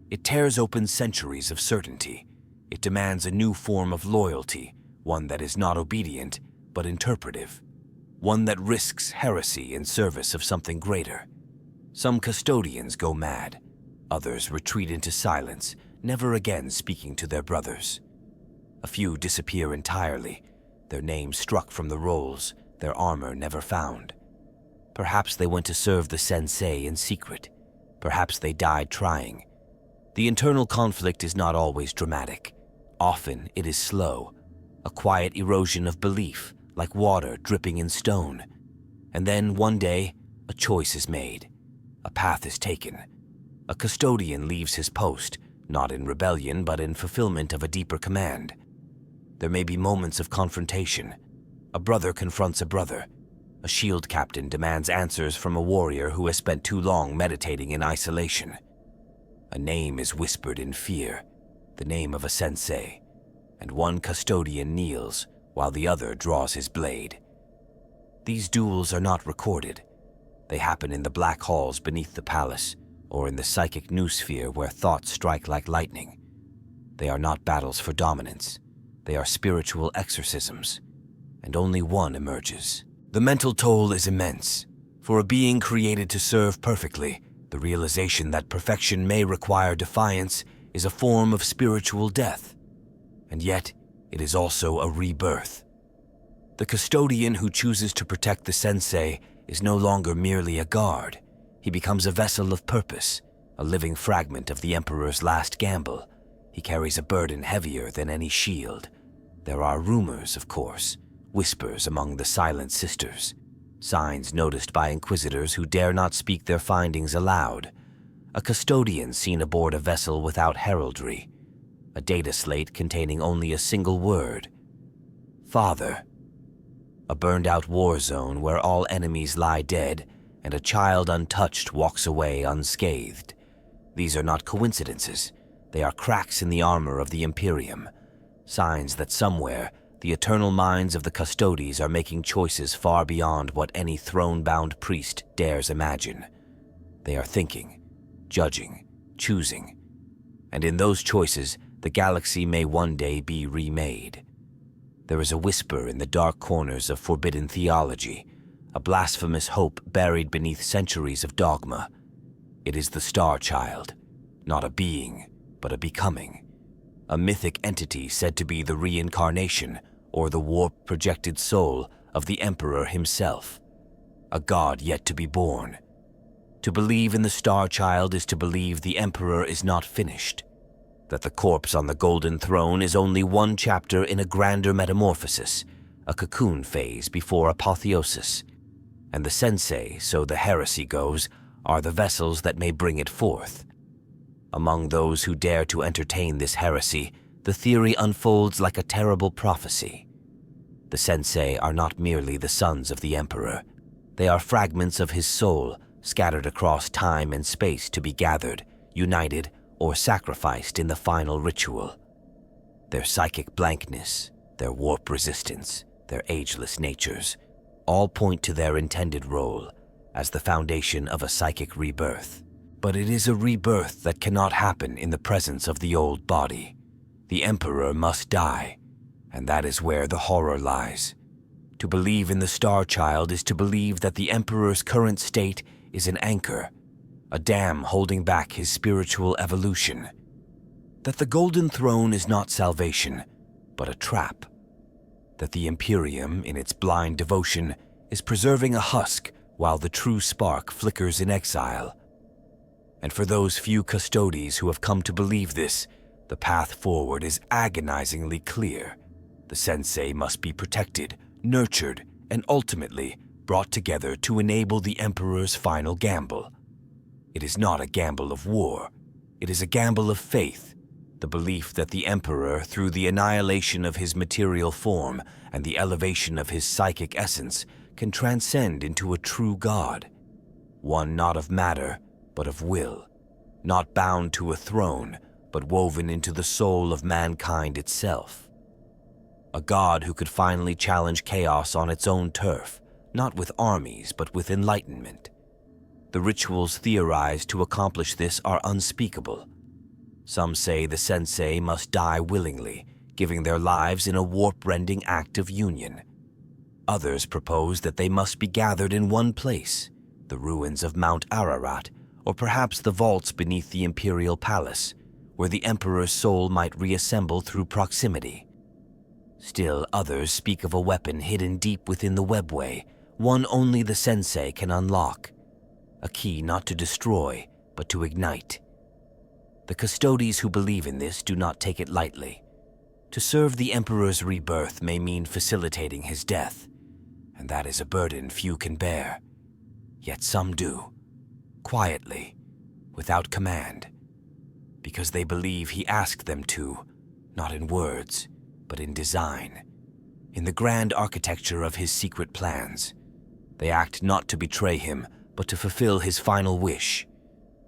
It tears open centuries of certainty. It demands a new form of loyalty, one that is not obedient, but interpretive. One that risks heresy in service of something greater. Some custodians go mad. Others retreat into silence, never again speaking to their brothers. A few disappear entirely, their names struck from the rolls, their armor never found. Perhaps they went to serve the Sensei in secret. Perhaps they died trying. The internal conflict is not always dramatic. Often it is slow, a quiet erosion of belief, like water dripping in stone. And then one day, a choice is made. A path is taken. A custodian leaves his post, not in rebellion, but in fulfillment of a deeper command. There may be moments of confrontation. A brother confronts a brother. A shield captain demands answers from a warrior who has spent too long meditating in isolation. A name is whispered in fear, the name of a sensei, and one custodian kneels while the other draws his blade. These duels are not recorded. They happen in the black halls beneath the palace, or in the psychic noosphere where thoughts strike like lightning. They are not battles for dominance. They are spiritual exorcisms, and only one emerges. The mental toll is immense. For a being created to serve perfectly, the realization that perfection may require defiance is a form of spiritual death. And yet, it is also a rebirth. The custodian who chooses to protect the sensei is no longer merely a guard. He becomes a vessel of purpose, a living fragment of the Emperor's last gamble. He carries a burden heavier than any shield. There are rumors, of course, whispers among the silent sisters, signs noticed by inquisitors who dare not speak their findings aloud. A custodian seen aboard a vessel without heraldry, a data slate containing only a single word: Father. A burned-out war zone where all enemies lie dead and a child untouched walks away unscathed. These are not coincidences. They are cracks in the armor of the Imperium, signs that somewhere the eternal minds of the Custodes are making choices far beyond what any throne-bound priest dares imagine. They are thinking, judging, choosing, and in those choices, the galaxy may one day be remade. There is a whisper in the dark corners of forbidden theology, a blasphemous hope buried beneath centuries of dogma. It is the Star Child, not a being, but a becoming, a mythic entity said to be the reincarnation or the warp-projected soul of the Emperor himself, a god yet to be born. To believe in the Star Child is to believe the Emperor is not finished, that the corpse on the Golden Throne is only one chapter in a grander metamorphosis, a cocoon phase before apotheosis, and the Sensei, so the heresy goes, are the vessels that may bring it forth. Among those who dare to entertain this heresy, the theory unfolds like a terrible prophecy. The Sensei are not merely the sons of the Emperor. They are fragments of his soul, scattered across time and space to be gathered, united, or sacrificed in the final ritual. Their psychic blankness, their warp resistance, their ageless natures, all point to their intended role as the foundation of a psychic rebirth. But it is a rebirth that cannot happen in the presence of the old body. The Emperor must die, and that is where the horror lies. To believe in the Star Child is to believe that the Emperor's current state is an anchor, a dam holding back his spiritual evolution. That the Golden Throne is not salvation, but a trap. That the Imperium, in its blind devotion, is preserving a husk while the true spark flickers in exile. And for those few Custodes who have come to believe this, the path forward is agonizingly clear. The Sensei must be protected, nurtured, and ultimately brought together to enable the Emperor's final gamble. It is not a gamble of war. It is a gamble of faith, the belief that the Emperor, through the annihilation of his material form and the elevation of his psychic essence, can transcend into a true God, one not of matter, but of will, not bound to a throne, but woven into the soul of mankind itself. A God who could finally challenge chaos on its own turf, not with armies, but with enlightenment. The rituals theorized to accomplish this are unspeakable. Some say the Sensei must die willingly, giving their lives in a warp-rending act of union. Others propose that they must be gathered in one place, the ruins of Mount Ararat, or perhaps the vaults beneath the Imperial Palace, where the Emperor's soul might reassemble through proximity. Still others speak of a weapon hidden deep within the webway, one only the Sensei can unlock. A key not to destroy, but to ignite. The Custodes who believe in this do not take it lightly. To serve the Emperor's rebirth may mean facilitating his death, and that is a burden few can bear. Yet some do, quietly, without command, because they believe he asked them to, not in words, but in design, in the grand architecture of his secret plans. They act not to betray him, but to fulfill his final wish.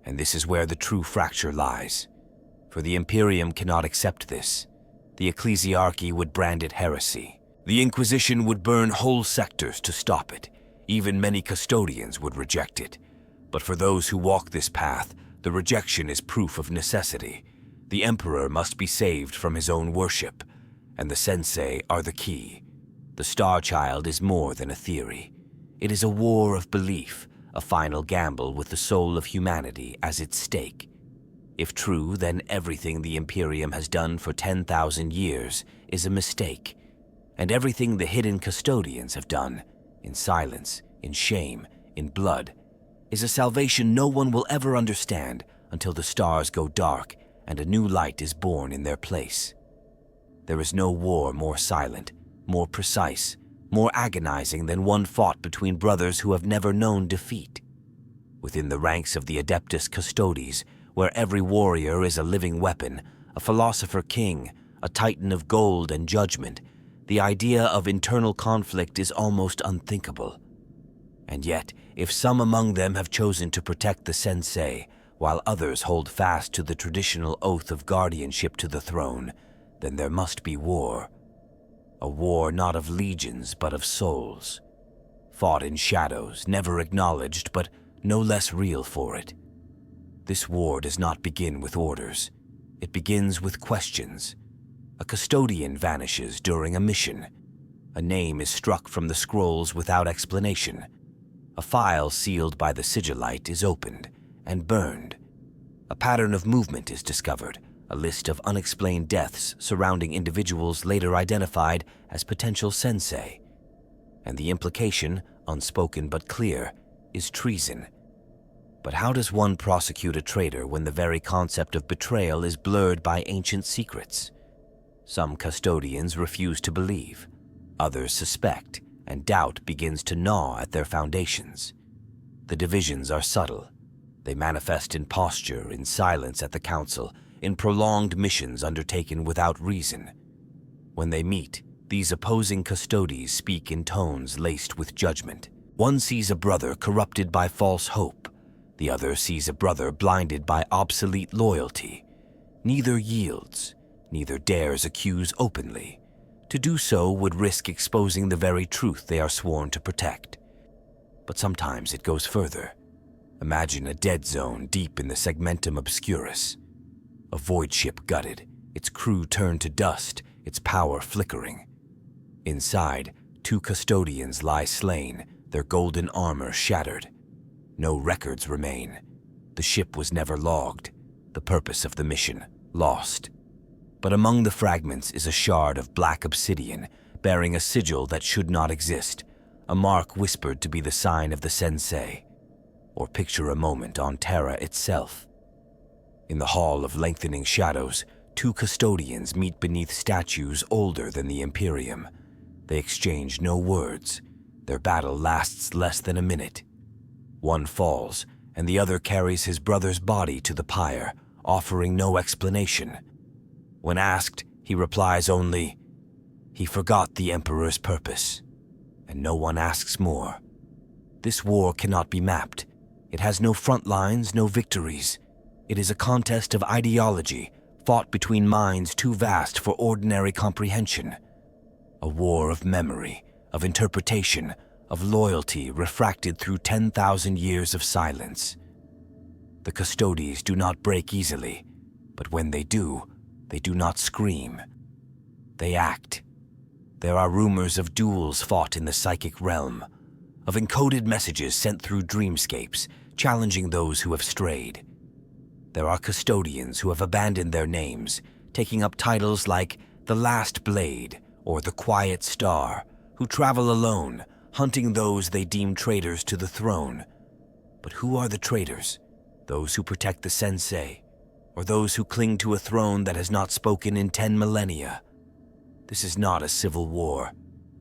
And this is where the true fracture lies. For the Imperium cannot accept this. The ecclesiarchy would brand it heresy. The Inquisition would burn whole sectors to stop it. Even many custodians would reject it. But for those who walk this path, the rejection is proof of necessity. The Emperor must be saved from his own worship, and the Sensei are the key. The Star Child is more than a theory. It is a war of belief, a final gamble with the soul of humanity as its stake. If true, then everything the Imperium has done for 10,000 years is a mistake, and everything the hidden custodians have done, in silence, in shame, in blood, is a salvation no one will ever understand until the stars go dark and a new light is born in their place. There is no war more silent, more precise, more agonizing than one fought between brothers who have never known defeat. Within the ranks of the Adeptus Custodes, where every warrior is a living weapon, a philosopher king, a titan of gold and judgment, the idea of internal conflict is almost unthinkable. And yet, if some among them have chosen to protect the Sensei, while others hold fast to the traditional oath of guardianship to the throne, then there must be war. A war not of legions, but of souls. Fought in shadows, never acknowledged, but no less real for it. This war does not begin with orders. It begins with questions. A custodian vanishes during a mission. A name is struck from the scrolls without explanation. A file sealed by the sigillite is opened and burned. A pattern of movement is discovered, a list of unexplained deaths surrounding individuals later identified as potential Sensei. And the implication, unspoken but clear, is treason. But how does one prosecute a traitor when the very concept of betrayal is blurred by ancient secrets? Some custodians refuse to believe, others suspect, and doubt begins to gnaw at their foundations. The divisions are subtle. They manifest in posture, in silence at the council, in prolonged missions undertaken without reason. When they meet, these opposing Custodes speak in tones laced with judgment. One sees a brother corrupted by false hope. The other sees a brother blinded by obsolete loyalty. Neither yields, neither dares accuse openly. To do so would risk exposing the very truth they are sworn to protect. But sometimes it goes further. Imagine a dead zone deep in the segmentum obscurus. A void ship gutted, its crew turned to dust, its power flickering. Inside, 2 custodians lie slain, their golden armor shattered. No records remain. The ship was never logged, the purpose of the mission lost. But among the fragments is a shard of black obsidian, bearing a sigil that should not exist, a mark whispered to be the sign of the Sensei. Or picture a moment on Terra itself. In the hall of lengthening shadows, 2 custodians meet beneath statues older than the Imperium. They exchange no words. Their battle lasts less than a minute. One falls, and the other carries his brother's body to the pyre, offering no explanation. When asked, he replies only, "He forgot the Emperor's purpose." And no one asks more. This war cannot be mapped. It has no front lines, no victories. It is a contest of ideology, fought between minds too vast for ordinary comprehension. A war of memory, of interpretation, of loyalty refracted through 10,000 years of silence. The Custodes do not break easily, but when they do not scream. They act. There are rumors of duels fought in the psychic realm, of encoded messages sent through dreamscapes, challenging those who have strayed. There are custodians who have abandoned their names, taking up titles like the Last Blade or the Quiet Star, who travel alone, hunting those they deem traitors to the throne. But who are the traitors? Those who protect the Sensei, or those who cling to a throne that has not spoken in 10 millennia? This is not a civil war.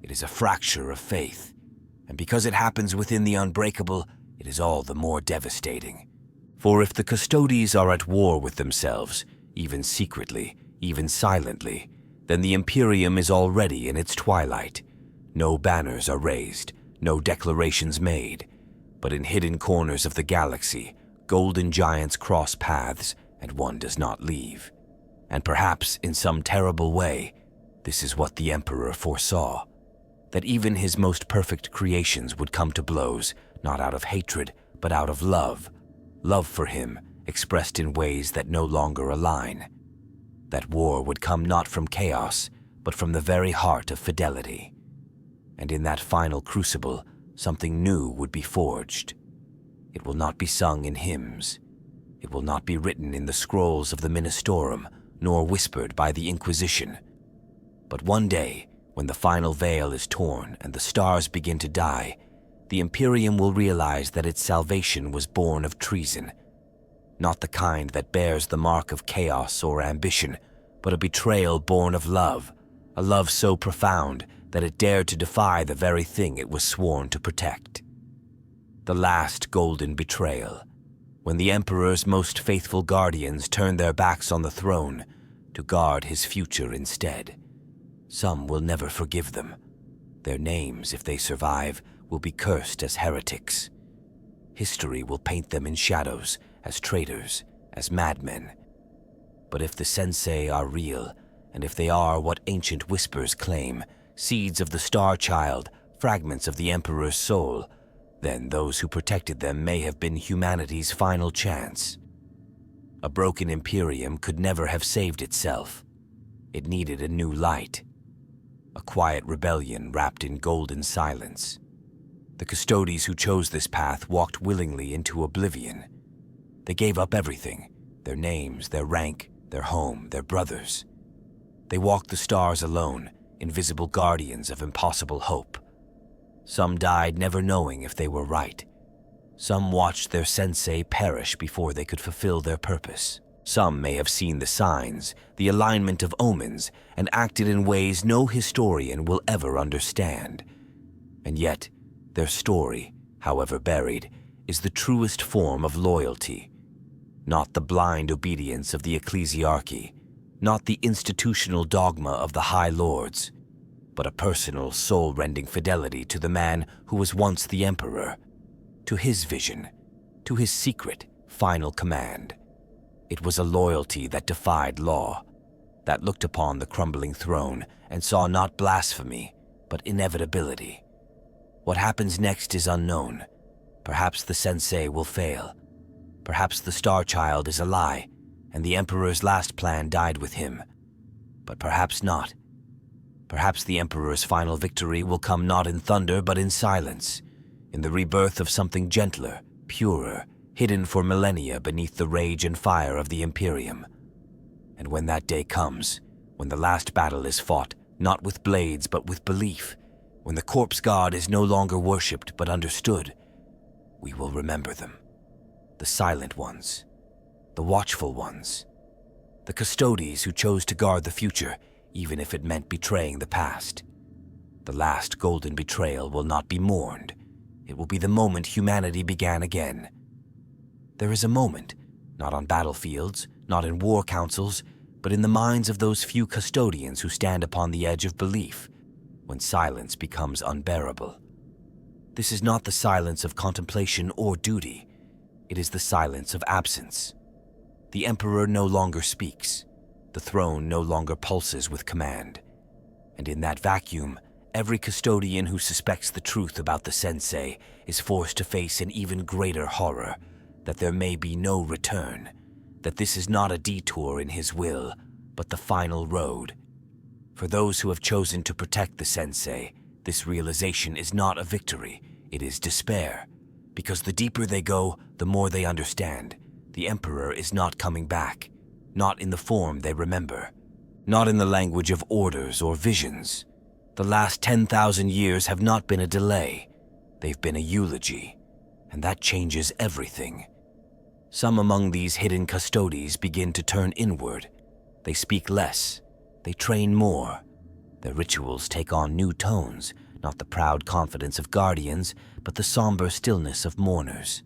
It is a fracture of faith. And because it happens within the unbreakable, it is all the more devastating. For if the Custodes are at war with themselves, even secretly, even silently, then the Imperium is already in its twilight. No banners are raised, no declarations made, but in hidden corners of the galaxy, golden giants cross paths, and one does not leave. And perhaps, in some terrible way, this is what the Emperor foresaw, that even his most perfect creations would come to blows, not out of hatred, but out of love. Love for him, expressed in ways that no longer align. That war would come not from chaos, but from the very heart of fidelity. And in that final crucible, something new would be forged. It will not be sung in hymns. It will not be written in the scrolls of the Ministorum, nor whispered by the Inquisition. But one day, when the final veil is torn and the stars begin to die, the Imperium will realize that its salvation was born of treason. Not the kind that bears the mark of chaos or ambition, but a betrayal born of love, a love so profound that it dared to defy the very thing it was sworn to protect. The last golden betrayal, when the Emperor's most faithful guardians turn their backs on the throne to guard his future instead. Some will never forgive them. Their names, if they survive, will be cursed as heretics. History will paint them in shadows, as traitors, as madmen. But if the Sensei are real, and if they are what ancient whispers claim, seeds of the Star Child, fragments of the Emperor's soul, then those who protected them may have been humanity's final chance. A broken Imperium could never have saved itself. It needed a new light. A quiet rebellion wrapped in golden silence. The Custodes who chose this path walked willingly into oblivion. They gave up everything, their names, their rank, their home, their brothers. They walked the stars alone, invisible guardians of impossible hope. Some died never knowing if they were right. Some watched their sensei perish before they could fulfill their purpose. Some may have seen the signs, the alignment of omens, and acted in ways no historian will ever understand. And yet, their story, however buried, is the truest form of loyalty. Not the blind obedience of the ecclesiarchy, not the institutional dogma of the High Lords, but a personal, soul-rending fidelity to the man who was once the Emperor, to his vision, to his secret, final command. It was a loyalty that defied law, that looked upon the crumbling throne and saw not blasphemy, but inevitability. What happens next is unknown. Perhaps the Sensei will fail. Perhaps the Star Child is a lie, and the Emperor's last plan died with him. But perhaps not. Perhaps the Emperor's final victory will come not in thunder but in silence, in the rebirth of something gentler, purer, hidden for millennia beneath the rage and fire of the Imperium. And when that day comes, when the last battle is fought, not with blades but with belief, when the corpse god is no longer worshipped but understood, we will remember them. The silent ones, the watchful ones, the Custodes who chose to guard the future, even if it meant betraying the past. The last golden betrayal will not be mourned. It will be the moment humanity began again. There is a moment, not on battlefields, not in war councils, but in the minds of those few custodians who stand upon the edge of belief, when silence becomes unbearable. This is not the silence of contemplation or duty. It is the silence of absence. The Emperor no longer speaks. The throne no longer pulses with command. And in that vacuum, every custodian who suspects the truth about the Sensei is forced to face an even greater horror, that there may be no return, that this is not a detour in his will, but the final road. For those who have chosen to protect the Sensei, this realization is not a victory, it is despair. Because the deeper they go, the more they understand. The Emperor is not coming back, not in the form they remember, not in the language of orders or visions. The last 10,000 years have not been a delay, they've been a eulogy, and that changes everything. Some among these hidden Custodes begin to turn inward. They speak less, they train more. Their rituals take on new tones, not the proud confidence of guardians, but the somber stillness of mourners.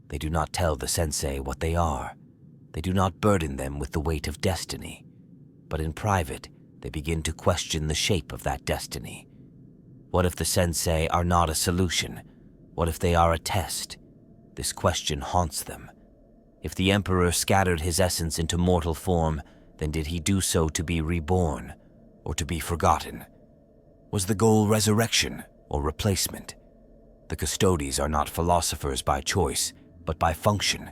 They do not tell the Sensei what they are. They do not burden them with the weight of destiny. But in private, they begin to question the shape of that destiny. What if the Sensei are not a solution? What if they are a test? This question haunts them. If the Emperor scattered his essence into mortal form, then did he do so to be reborn, or to be forgotten? Was the goal resurrection or replacement? The Custodes are not philosophers by choice, but by function.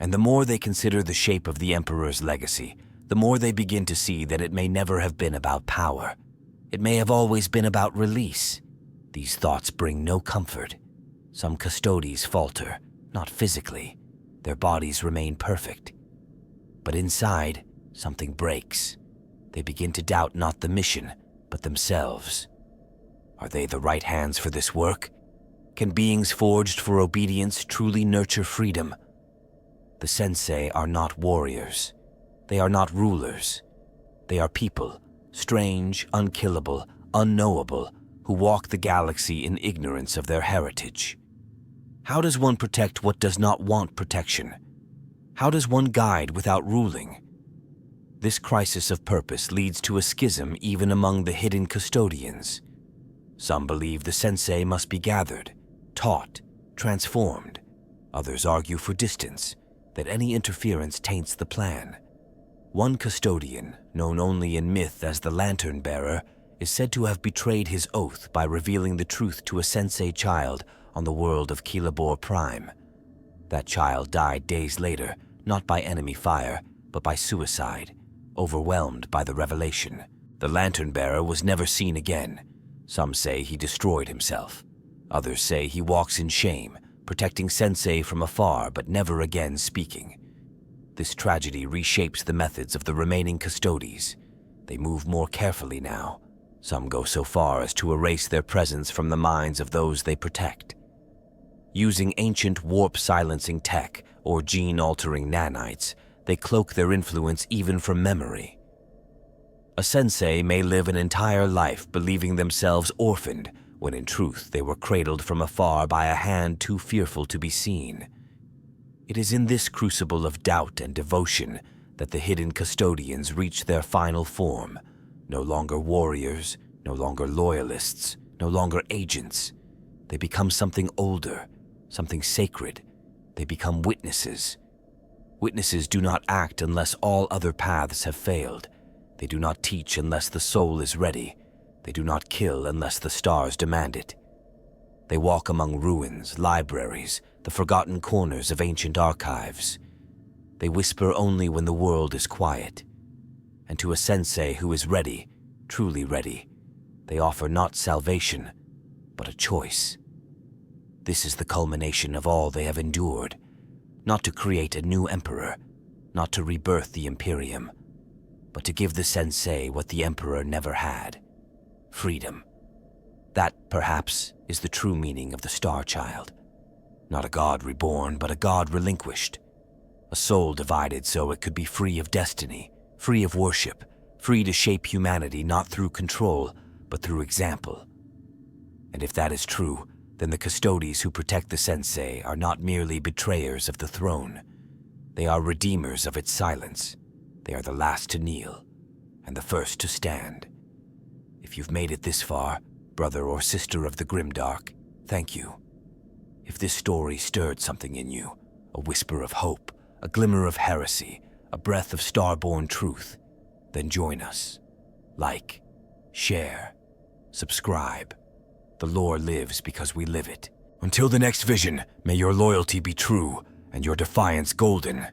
And the more they consider the shape of the Emperor's legacy, the more they begin to see that it may never have been about power. It may have always been about release. These thoughts bring no comfort. Some Custodes falter, not physically. Their bodies remain perfect. But inside, something breaks. They begin to doubt not the mission, but themselves. Are they the right hands for this work? Can beings forged for obedience truly nurture freedom? The Sensei are not warriors. They are not rulers. They are people, strange, unkillable, unknowable, who walk the galaxy in ignorance of their heritage. How does one protect what does not want protection? How does one guide without ruling? This crisis of purpose leads to a schism even among the hidden custodians. Some believe the Sensei must be gathered, taught, transformed. Others argue for distance, that any interference taints the plan. One custodian, known only in myth as the Lantern Bearer, is said to have betrayed his oath by revealing the truth to a Sensei child on the world of Kilabor Prime. That child died days later, not by enemy fire, but by suicide, overwhelmed by the revelation. The Lantern Bearer was never seen again. Some say he destroyed himself. Others say he walks in shame, protecting Sensei from afar but never again speaking. This tragedy reshapes the methods of the remaining Custodes. They move more carefully now. Some go so far as to erase their presence from the minds of those they protect. Using ancient warp-silencing tech or gene-altering nanites, they cloak their influence even from memory. A sensei may live an entire life believing themselves orphaned, when in truth they were cradled from afar by a hand too fearful to be seen. It is in this crucible of doubt and devotion that the hidden custodians reach their final form, no longer warriors, no longer loyalists, no longer agents. They become something older, something sacred. They become witnesses. Witnesses do not act unless all other paths have failed. They do not teach unless the soul is ready. They do not kill unless the stars demand it. They walk among ruins, libraries, the forgotten corners of ancient archives. They whisper only when the world is quiet. And to a sensei who is ready, truly ready, they offer not salvation, but a choice. This is the culmination of all they have endured, not to create a new emperor, not to rebirth the Imperium, but to give the sensei what the emperor never had: freedom. That, perhaps, is the true meaning of the Star Child. Not a god reborn, but a god relinquished. A soul divided so it could be free of destiny, free of worship, free to shape humanity not through control, but through example. And if that is true, then the Custodes who protect the Sensei are not merely betrayers of the throne. They are redeemers of its silence. They are the last to kneel, and the first to stand. If you've made it this far, brother or sister of the Grimdark, thank you. If this story stirred something in you, a whisper of hope, a glimmer of heresy, a breath of star-born truth, then join us. Like, share, subscribe. The lore lives because we live it. Until the next vision, may your loyalty be true and your defiance golden.